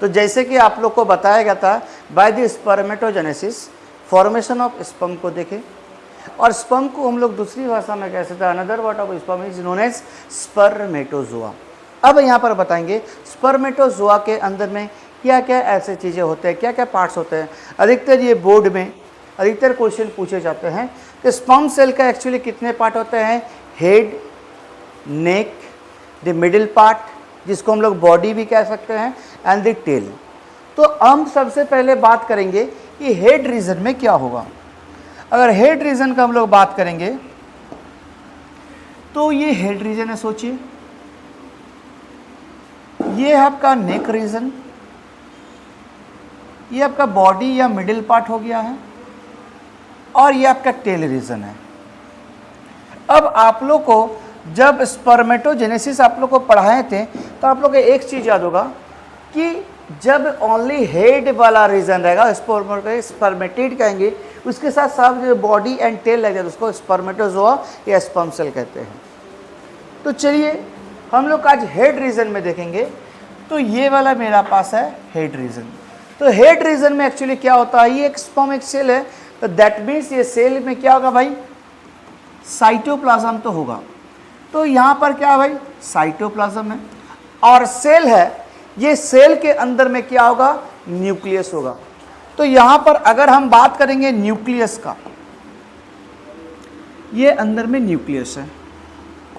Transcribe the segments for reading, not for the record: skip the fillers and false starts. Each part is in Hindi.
तो जैसे कि आप लोग को बताया गया था by the spermatogenesis formation of sperm को देखें, और स्पर्म को हम लोग दूसरी भाषा में कह सकते हैं another word of sperm is known as spermatozoa. अब यहाँ पर बताएंगे स्पर्मेटोजोआ के अंदर में क्या क्या ऐसे चीज़ें होते हैं, क्या क्या पार्ट्स होते हैं। अधिकतर ये बोर्ड में अधिकतर क्वेश्चन पूछे जाते हैं कि स्पर्म सेल का एक्चुअली कितने पार्ट होते हैं, head, neck, the middle part जिसको हम लोग बॉडी भी कह सकते हैं, एंड द टेल। तो हम सबसे पहले बात करेंगे कि हेड रीजन में क्या होगा। अगर हेड रीजन का हम लोग बात करेंगे तो ये हेड रीजन है, सोचिए ये है आपका नेक रीजन, ये आपका बॉडी या मिडिल पार्ट हो गया है, और ये आपका टेल रीजन है। अब आप लोग को जब स्पर्मेटोजेनेसिस आप लोग को पढ़ाए थे तो आप लोग को एक चीज़ याद होगा कि जब ओनली हेड वाला रीजन रहेगा स्पर्मेटिड कहेंगे, उसके साथ साथ जो बॉडी एंड टेल लग जाए उसको स्पर्मेटोजोआ या स्पर्म सेल कहते हैं। तो चलिए हम लोग आज हेड रीजन में देखेंगे। तो ये वाला मेरा पास है हेड रीजन। तो हेड रीजन में एक्चुअली क्या होता है, ये एक स्पर्म एक सेल है, तो दैट मीन्स ये सेल में क्या होगा भाई, साइटोप्लाज्म तो होगा। तो यहाँ पर क्या है भाई, साइटोप्लाज्म है, और सेल है, ये सेल के अंदर में क्या होगा, न्यूक्लियस होगा। तो यहाँ पर अगर हम बात करेंगे न्यूक्लियस का, ये अंदर में न्यूक्लियस है।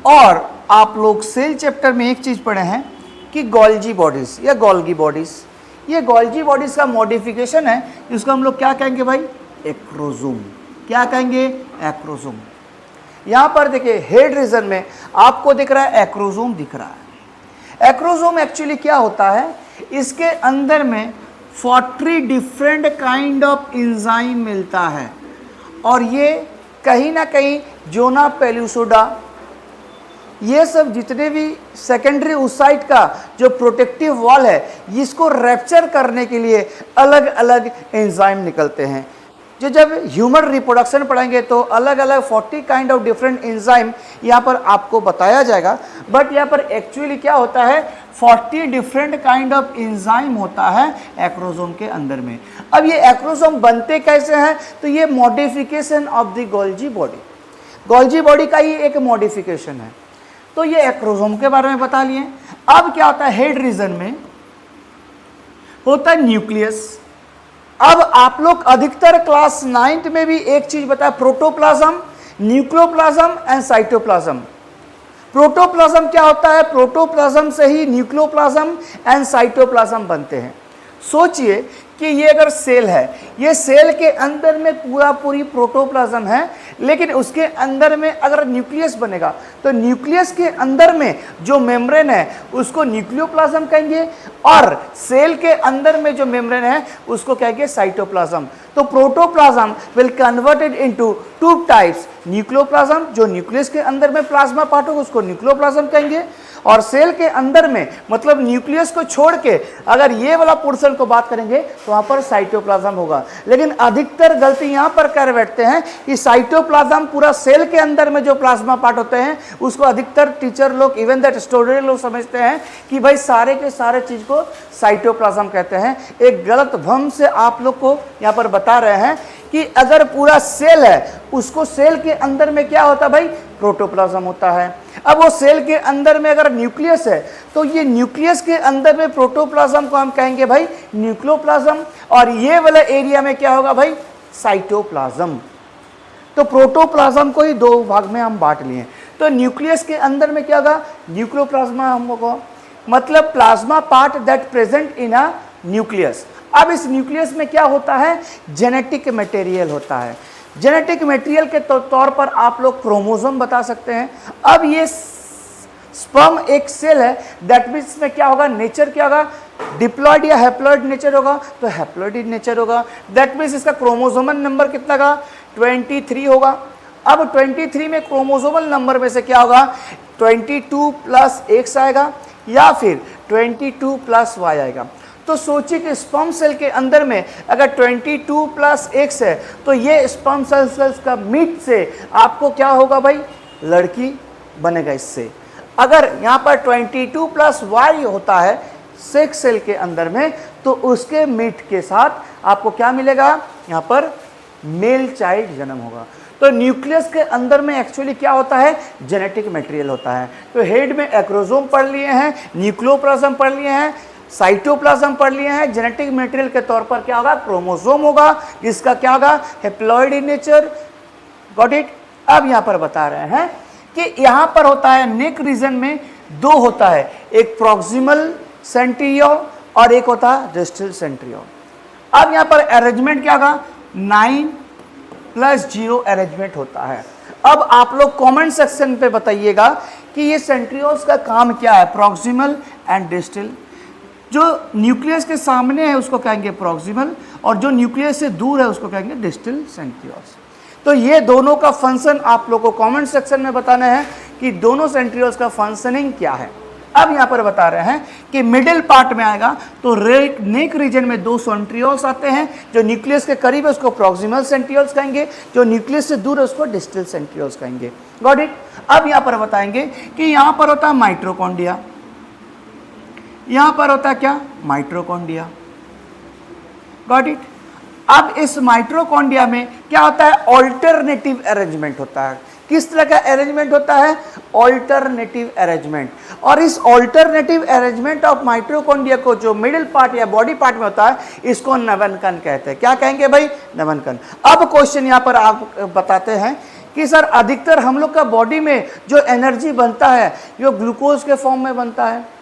और आप लोग सेल चैप्टर में एक चीज़ पढ़े हैं कि गोल्गी बॉडीज या गोल्गी बॉडीज, ये गोल्गी बॉडीज का मॉडिफिकेशन है, इसको हम लोग क्या कहेंगे भाई, एक्रोजोम। क्या कहेंगे, एक्रोजोम। यहाँ पर देखिए हेड रीजन में आपको दिख रहा है एक्रोजोम दिख रहा है। एक्रोजोम एक्चुअली क्या होता है, इसके अंदर में 40 डिफरेंट काइंड ऑफ एंजाइम मिलता है, और ये कहीं ना कहीं जोना पेलुसोडा, ये सब जितने भी सेकेंडरी oocyte का जो प्रोटेक्टिव वॉल है, इसको रैप्चर करने के लिए अलग अलग एंजाइम निकलते हैं। जो जब ह्यूमन रिप्रोडक्शन पढ़ेंगे तो अलग अलग 40 काइंड ऑफ डिफरेंट एंजाइम यहाँ पर आपको बताया जाएगा। बट यहाँ पर एक्चुअली क्या होता है, 40 डिफरेंट काइंड ऑफ एंजाइम होता है एक्रोजोम के अंदर में। अब ये एक्रोजोम बनते कैसे हैं, तो ये modification of the Golgi body, Golgi body का ही एक मॉडिफिकेशन है। तो ये एक्रोजोम के बारे में बता लिए। अब क्या होता है, हेड रीजन में होता है न्यूक्लियस। अब आप लोग अधिकतर क्लास 9th में भी एक चीज बताया, protoplasm, nucleoplasm and cytoplasm. Protoplasm क्या होता है, प्रोटोप्लाज्म से ही न्यूक्लियोप्लाज्म एंड साइटोप्लाज्म बनते हैं। सोचिए कि ये अगर सेल है, ये सेल के अंदर में पूरी प्रोटोप्लाज्म है, लेकिन उसके अंदर में अगर न्यूक्लियस बनेगा तो न्यूक्लियस के अंदर में जो मेम्ब्रेन है उसको न्यूक्लियोप्लाज्म कहेंगे, और सेल के अंदर में जो मेम्ब्रेन है उसको कहेंगे साइटोप्लाज्म। तो protoplasm will converted into 2 types, nucleoplasm जो न्यूक्लियस के अंदर में प्लाज्मा पार्ट होगा उसको न्यूक्लियोप्लाज्म कहेंगे, और सेल के अंदर में मतलब न्यूक्लियस को छोड़ के अगर ये वाला पोर्शन को बात करेंगे तो वहाँ पर साइटोप्लाज्म होगा। लेकिन अधिकतर गलती यहाँ पर कर बैठते हैं कि साइटोप्लाज्म पूरा सेल के अंदर में जो प्लाज्मा पार्ट होते हैं उसको अधिकतर टीचर लोग, इवन दैट स्टूडेंट लोग समझते हैं कि भाई सारे के सारे चीज़ को साइटोप्लाज्म कहते हैं। एक गलत भ्रम से आप लोग को यहाँ पर बता रहे हैं कि अगर पूरा सेल है उसको सेल के अंदर में क्या होता है भाई, प्रोटोप्लाज्म होता है। अब वो सेल के अंदर में अगर न्यूक्लियस है तो ये न्यूक्लियस के अंदर में प्रोटोप्लाज्म को हम कहेंगे भाई न्यूक्लियोप्लाज्म, और ये वाला एरिया में क्या होगा भाई, साइटोप्लाज्म। तो प्रोटोप्लाज्म को ही 2 भाग में हम बांट लिए। तो न्यूक्लियस के अंदर में क्या होगा, न्यूक्लियोप्लाज्मा हमको मतलब plasma part that present in a nucleus. अब इस न्यूक्लियस में क्या होता है, जेनेटिक मटेरियल होता है। जेनेटिक मटेरियल के तौर पर आप लोग क्रोमोसोम बता सकते हैं। अब ये स्पर्म एक सेल है, दैट मीन्स में क्या होगा, नेचर क्या होगा, डिप्लॉयड या हैप्लॉयड नेचर होगा, तो हैप्लॉयड नेचर होगा। दैट मीन्स इसका क्रोमोसोमल नंबर कितना का, 23 होगा। अब 23 में क्रोमोसोमल नंबर में से क्या होगा, 22 प्लस X आएगा या फिर 22 प्लस Y आएगा। तो सोचिए कि स्पर्म सेल के अंदर में अगर 22 प्लस X है तो ये स्पर्म सेल्स का मीट से आपको क्या होगा भाई, लड़की बनेगा इससे। अगर यहाँ पर 22 प्लस Y होता है सेक्स सेल के अंदर में, तो उसके मीट के साथ आपको क्या मिलेगा, यहाँ पर मेल चाइल्ड जन्म होगा। तो न्यूक्लियस के अंदर में एक्चुअली क्या होता है, जेनेटिक मटेरियल होता है। तो हेड में एक्रोसोम पढ़ लिए हैं, न्यूक्लियोप्लाज्म पढ़ लिए हैं, साइटोप्लाज्म पढ़ लिए हैं। जेनेटिक मटेरियल के तौर पर क्या होगा, क्रोमोसोम होगा, जिसका क्या होगा, haploid in nature. Got it. अब यहाँ पर बता रहे हैं कि यहाँ पर होता है नेक रीजन में दो होता है, एक प्रॉक्सिमल सेंट्रियोल और एक होता है डिस्टल सेंट्रियोल। अब यहाँ पर अरेंजमेंट क्या होगा, 9+0 अरेंजमेंट होता है। अब आप लोग कमेंट सेक्शन पे बताइएगा कि ये सेंट्रियोल्स का काम क्या है, प्रॉक्सिमल एंड डिस्टल। जो न्यूक्लियस के सामने है उसको कहेंगे प्रॉक्सिमल, और जो न्यूक्लियस से दूर है उसको कहेंगे डिस्टल सेंट्रियोल्स। तो ये दोनों का फंक्शन आप लोगों को कमेंट सेक्शन में बताना है कि दोनों सेंट्रियोल्स का फंक्शनिंग क्या है। अब यहाँ पर बता रहे हैं कि मिडिल पार्ट में आएगा तो नेक रीजन में दो सेंट्रियोल्स आते हैं। जो न्यूक्लियस के करीब है उसको प्रॉक्सिमल सेंट्रियोल्स कहेंगे, जो न्यूक्लियस से दूर है उसको डिस्टल सेंट्रियोल्स कहेंगे। Got it. अब यहाँ पर बताएंगे कि यहाँ पर होता है माइटोकॉन्ड्रिया, यहाँ पर होता है क्या, माइटोकॉन्ड्रिया। Got it. अब इस माइटोकॉन्ड्रिया में क्या होता है, ऑल्टरनेटिव अरेंजमेंट होता है। किस तरह का अरेंजमेंट होता है, ऑल्टरनेटिव अरेंजमेंट। और इस ऑल्टरनेटिव अरेंजमेंट ऑफ माइटोकॉन्ड्रिया को जो मिडिल पार्ट या बॉडी पार्ट में होता है, इसको नवनकण कहते हैं। क्या कहेंगे भाई, नवनकण। अब क्वेश्चन यहाँ पर आप बताते हैं कि सर अधिकतर हम लोग का बॉडी में जो एनर्जी बनता है वो ग्लूकोज के फॉर्म में बनता है।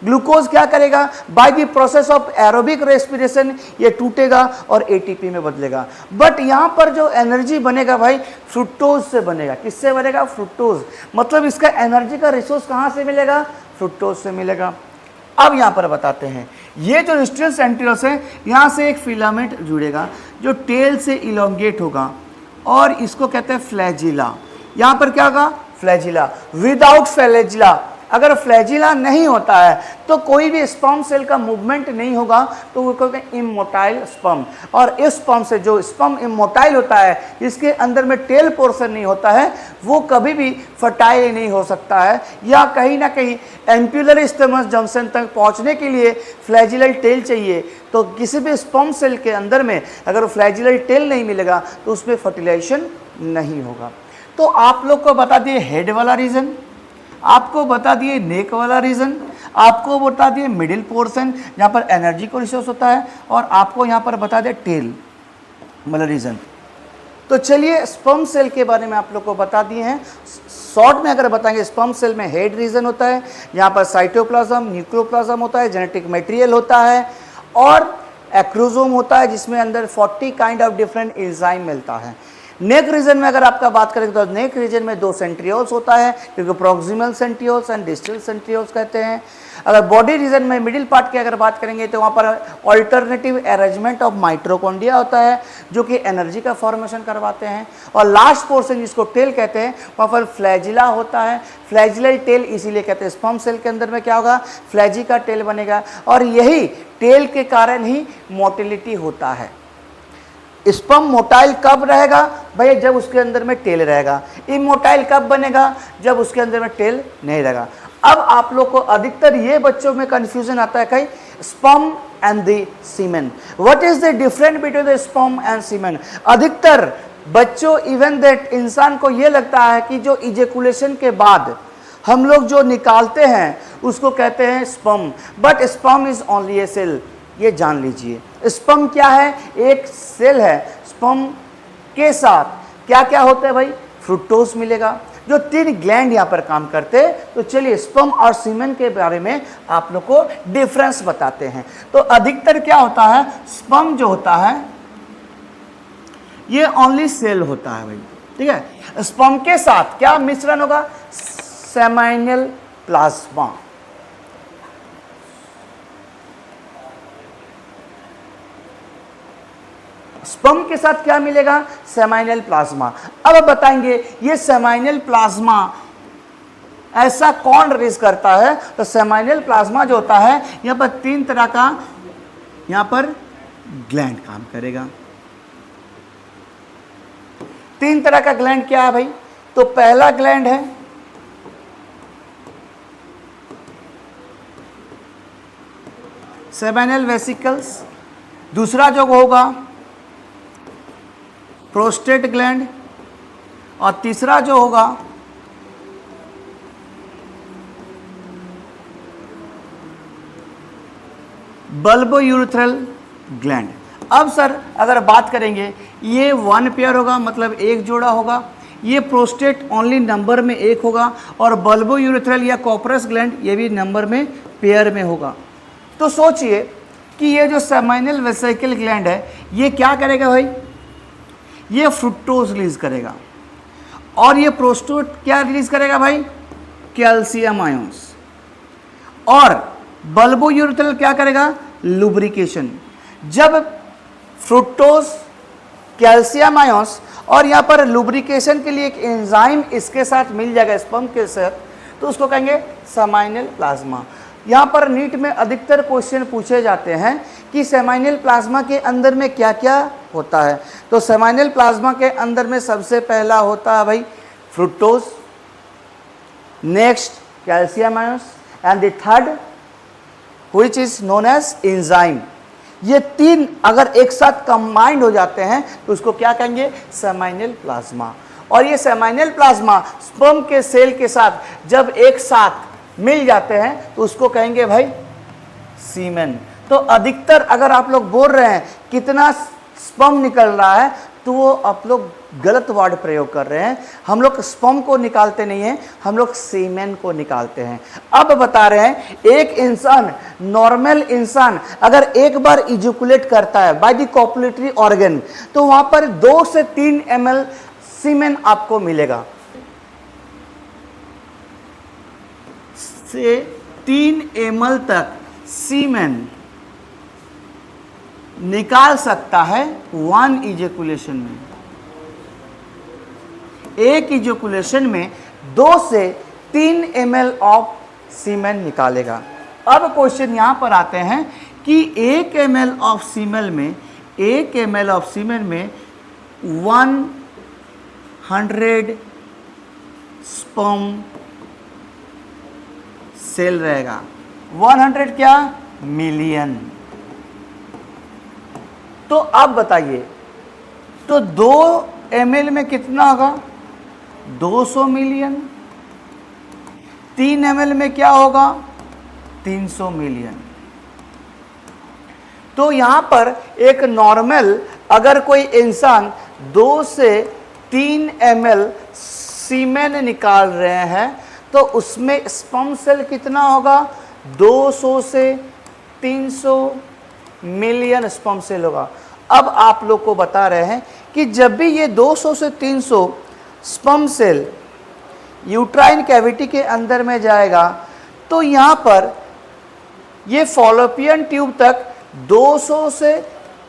ग्लूकोज क्या करेगा, by the process of aerobic respiration ये टूटेगा और एटीपी में बदलेगा। बट यहाँ पर जो एनर्जी बनेगा भाई फ्रुक्टोज से बनेगा। किससे बनेगा, फ्रुक्टोज। मतलब इसका एनर्जी का रिसोर्स कहाँ से मिलेगा, फ्रुक्टोज से मिलेगा। अब यहाँ पर बताते हैं, ये जो डिस्टल सेंट्रियोल्स है, यहाँ से एक फिलामेंट जुड़ेगा जो टेल से इलोंगेट होगा और इसको कहते हैं फ्लैजिला। यहाँ पर क्या होगा, फ्लैजिला। विदाउट फ्लैजिला, अगर फ्लैजिला नहीं होता है तो कोई भी स्पर्म सेल का मूवमेंट नहीं होगा, तो वो कहते हैं इमोटाइल स्पर्म। और इस स्पर्म से जो स्पर्म इमोटाइल होता है, इसके अंदर में टेल पोर्शन नहीं होता है, वो कभी भी फर्टाइल नहीं हो सकता है, या कहीं ना कहीं एम्पुलर स्टेमस जंक्शन तक पहुंचने के लिए फ्लैजिलल टेल चाहिए। तो किसी भी स्पर्म सेल के अंदर में अगर फ्लैजिलल टेल नहीं मिलेगा तो उसमें फर्टिलाइजेशन नहीं होगा। तो आप लोग को बता दिए हेड वाला रीजन, आपको बता दिए नेक वाला रीजन, आपको बता दिए मिडिल पोर्शन जहाँ पर एनर्जी को रिसोर्स होता है, और आपको यहाँ पर बता दिया टेल वाला रीजन। तो चलिए स्पर्म सेल के बारे में आप लोग को बता दिए हैं। शॉर्ट में अगर बताएंगे, स्पर्म सेल में हेड रीजन होता है, यहाँ पर साइटोप्लाज्म, न्यूक्लियोप्लाज्म होता है, जेनेटिक मटेरियल होता है, और एक्रोसोम होता है जिसमें अंदर 40 काइंड ऑफ डिफरेंट एंजाइम मिलता है। नेक रीजन में अगर आपका बात करें तो नेक रीजन में दो सेंट्रियोल्स होता है, क्योंकि proximal centrioles and distal centrioles कहते हैं। अगर बॉडी रीजन में मिडिल पार्ट की अगर बात करेंगे तो वहाँ पर ऑल्टरनेटिव अरेंजमेंट ऑफ माइटोकॉन्ड्रिया होता है जो कि एनर्जी का फॉर्मेशन करवाते हैं। और लास्ट पोर्शन जिसको टेल कहते हैं, वहाँ पर फ्लैजिला होता है। फ्लैजिलल टेल इसीलिए कहते हैं, स्पर्म सेल के अंदर में क्या होगा, फ्लैजी का टेल बनेगा, और यही टेल के कारण ही मोटिलिटी होता है। स्पर्म मोटाइल कब रहेगा भैया, जब उसके अंदर में टेल रहेगा। इमोटाइल कब बनेगा, जब उसके अंदर में टेल नहीं रहेगा। अब आप लोग को अधिकतर ये बच्चों में कंफ्यूजन आता है कहीं, sperm and the semen, what is the difference between the sperm and semen. अधिकतर बच्चों इवन दैट इंसान को ये लगता है कि जो इजेकुलेशन के बाद हम लोग जो निकालते हैं उसको कहते हैं sperm, but sperm is only a cell. ये जान लीजिए, स्पर्म क्या है, एक सेल है। स्पर्म के साथ क्या क्या होता है भाई, फ्रुक्टोज मिलेगा, जो 3 ग्लैंड यहाँ पर काम करते हैं। तो चलिए स्पर्म और सीमेन के बारे में आप लोग को डिफरेंस बताते हैं। तो अधिकतर क्या होता है, स्पर्म जो होता है ये ओनली सेल होता है भाई, ठीक है। स्पर्म के साथ क्या मिश्रण होगा, सेमाइनल प्लाज्मा। स्पर्म के साथ क्या मिलेगा, सेमाइनल प्लाज्मा। अब बताएंगे ये सेमाइनल प्लाज्मा ऐसा कौन रिलीज करता है। तो सेमाइनल प्लाज्मा जो होता है, यहाँ पर 3 तरह का यहाँ पर ग्लैंड काम करेगा। 3 तरह का ग्लैंड क्या है भाई, तो पहला ग्लैंड है सेमिनल वेसिकल्स, दूसरा जो होगा प्रोस्टेट ग्लैंड, और तीसरा जो होगा बल्बोयूरेथ्रल ग्लैंड। अब सर अगर बात करेंगे, ये 1 पेयर होगा, मतलब एक जोड़ा होगा, ये प्रोस्टेट ओनली नंबर में एक होगा, और बल्बोयूरेथ्रल या कॉर्पस ग्लैंड ये भी नंबर में पेयर में होगा। तो सोचिए कि ये जो सेमिनल वेसिकल ग्लैंड है ये क्या करेगा भाई, ये फ्रुक्टोज रिलीज करेगा, और ये प्रोस्टेट क्या रिलीज करेगा भाई, कैल्शियम आयंस, और बल्बोयूरेथ्रल क्या करेगा, लुब्रिकेशन। जब फ्रुक्टोज, कैल्शियम आयंस और यहाँ पर लुब्रिकेशन के लिए एक एंजाइम इसके साथ मिल जाएगा स्पर्म के साथ, तो उसको कहेंगे सेमिनल प्लाज्मा। यहाँ पर नीट में अधिकतर क्वेश्चन पूछे जाते हैं कि सेमिनल प्लाज्मा के अंदर में क्या क्या होता है। तो सेमिनल प्लाज्मा के अंदर में सबसे पहला होता है भाई fructose, next calcium ions, and the third which is known as enzyme. ये तीन अगर एक साथ कंबाइंड हो जाते हैं तो उसको क्या कहेंगे, सेमिनल प्लाज्मा। और ये सेमिनल प्लाज्मा स्पर्म के सेल के साथ जब एक साथ मिल जाते हैं तो उसको कहेंगे भाई सीमेन। तो अधिकतर अगर आप लोग बोल रहे हैं कितना स्पर्म निकल रहा है, तो वो आप लोग गलत वर्ड प्रयोग कर रहे हैं। हम लोग स्पर्म को निकालते नहीं हैं, हम लोग सीमेन को निकालते हैं। अब बता रहे हैं, एक इंसान, नॉर्मल इंसान अगर एक बार इजुकुलेट करता है बाय द कॉपुलेटरी ऑर्गन, तो वहां पर 2 से 3 ml सीमेन आपको मिलेगा, से 3 ml तक सीमेन निकाल सकता है 1 इजेकुलेशन में। एक इजेकुलेशन में 2 से 3 ml ऑफ सीमेन निकालेगा। अब क्वेश्चन यहां पर आते हैं कि 1 ml ऑफ सीमेन में 100 स्पर्म सेल रहेगा। 100 क्या, मिलियन। तो अब बताइए, तो 2 ml में कितना होगा, 200 मिलियन। 3 ml में क्या होगा, 300 मिलियन। तो यहां पर एक नॉर्मल अगर कोई इंसान 2 से 3 ml सीमेन निकाल रहे हैं तो उसमें स्पर्म सेल कितना होगा, 200 से 300 मिलियन स्पर्म सेल होगा। अब आप लोग को बता रहे हैं कि जब भी ये 200 से 300 स्पर्म सेल यूट्राइन कैविटी के अंदर में जाएगा तो यहाँ पर ये फॉलोपियन ट्यूब तक 200 से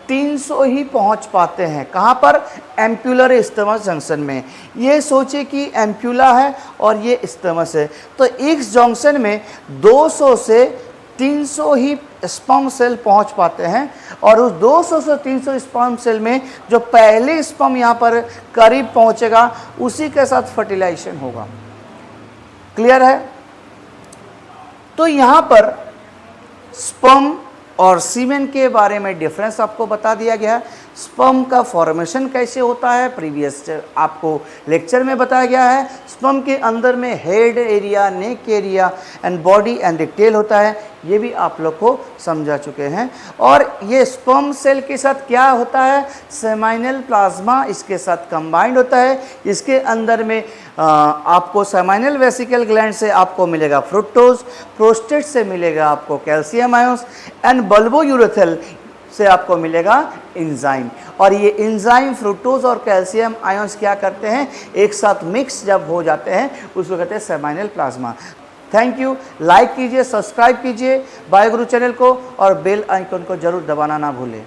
300 ही पहुँच पाते हैं। कहाँ पर, एम्पुलर स्टमस जंक्शन में। ये सोचिए कि एम्पुला है और ये स्टमस है, तो इस जंक्शन में 200 से 300 ही स्पर्म सेल पहुंच पाते हैं, और उस 200 से 300 स्पर्म सेल में जो पहले स्पर्म यहाँ पर करीब पहुंचेगा उसी के साथ फर्टिलाइजेशन होगा। क्लियर है? तो यहाँ पर स्पर्म और सीमेन के बारे में डिफरेंस आपको बता दिया गया। स्पर्म का फॉर्मेशन कैसे होता है प्रीवियस आपको लेक्चर में बताया गया है। स्पर्म के अंदर में head area, neck area and body and the tail होता है, ये भी आप लोग को समझा चुके हैं। और ये स्पर्म सेल के साथ क्या होता है, सेमिनल प्लाज्मा इसके साथ कंबाइंड होता है। इसके अंदर में आपको सेमिनल वेसिकल ग्लैंड से आपको मिलेगा फ्रुक्टोज, प्रोस्टेट से मिलेगा आपको कैल्शियम आयंस एंड बल्बोयूरेथ्रल से आपको मिलेगा एंजाइम। और ये एंजाइम फ्रुक्टोज और कैल्शियम आयंस क्या करते हैं, एक साथ मिक्स जब हो जाते हैं उसको कहते हैं seminal plasma. Thank you. Like कीजिए, सब्सक्राइब कीजिए बायोगुरु चैनल को और बेल आइकन को जरूर दबाना ना भूलें।